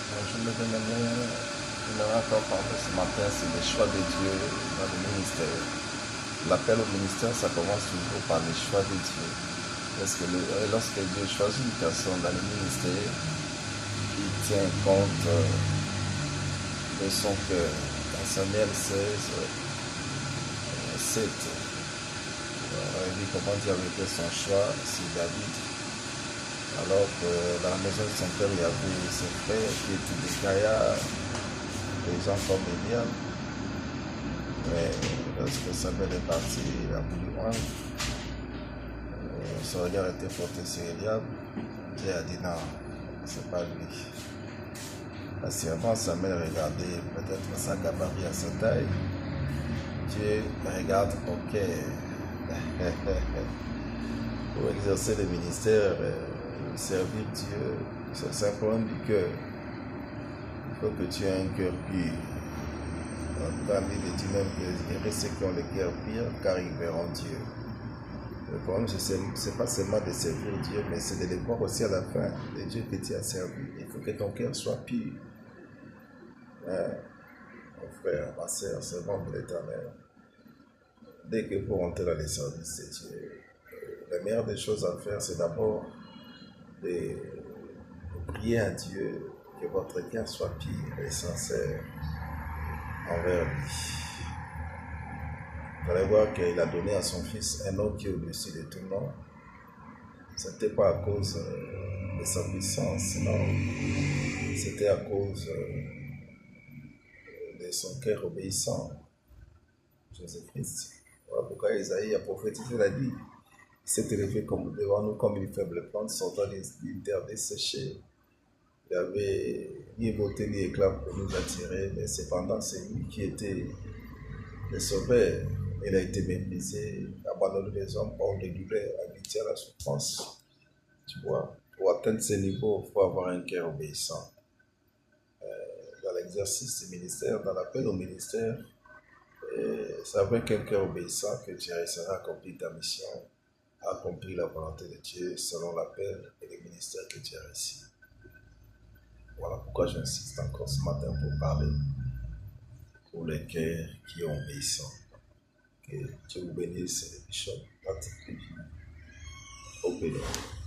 Je j'aimerais encore parler ce matin, c'est le choix de Dieu dans le ministère. L'appel au ministère, ça commence toujours par le choix de Dieu. Parce que lorsque Dieu choisit une personne dans le ministère, il tient compte de son cœur. Dans Samuel 16, 7, on a vu comment Dieu avait fait son choix sur David. Alors que dans la maison de son père, il y avait ses frères qui étaient des gaillards, des gens comme Eliab. Mais lorsque Samuel est parti, il a voulu rendre. Son regard était porté sur Eliab. Dieu a dit non, c'est pas lui. Parce qu'avant, Samuel regardait peut-être sa gabarit à sa taille. Dieu regarde ok. Pour exercer le ministère, servir Dieu, c'est simplement du cœur. Il faut que tu aies un cœur pur. Dans l'île dit même que ceux qui ont le cœur pur, car ils verront Dieu. Le problème, c'est pas seulement de servir Dieu, mais c'est de le voir aussi à la fin, de Dieu que tu as servi. Il faut que ton cœur soit pur. Mon frère, ma soeur, c'est bon de l'Éternel. Dès que pour entrer dans les services de Dieu, la meilleure des choses à faire, c'est d'abord de prier à Dieu que votre cœur soit pur et sincère envers lui. Vous allez voir qu'il a donné à son fils un nom qui est au-dessus de tout nom. Ce n'était pas à cause de sa puissance, non, c'était à cause de son cœur obéissant, Jésus-Christ. Voilà pourquoi Isaïe a prophétisé, il a dit, il s'est élevé devant nous comme une faible plante sortant d'une terre desséchée. Il n'y avait ni beauté ni éclat pour nous attirer, mais cependant c'est lui qui était le sauveur. Il a été méprisé, abandonné des hommes hors de douleur, habitué à la souffrance. Tu vois, pour atteindre ce niveau, il faut avoir un cœur obéissant. Dans l'exercice du ministère, dans l'appel au ministère, c'est avec un cœur obéissant que tu réussiras à accomplir ta mission, à accomplir la volonté de Dieu selon l'appel et le ministère que tu as reçu. Voilà pourquoi j'insiste encore ce matin pour parler pour les cœurs qui ont obéissant. Que Dieu vous bénisse et les bichops particuliers. Au bénéfice.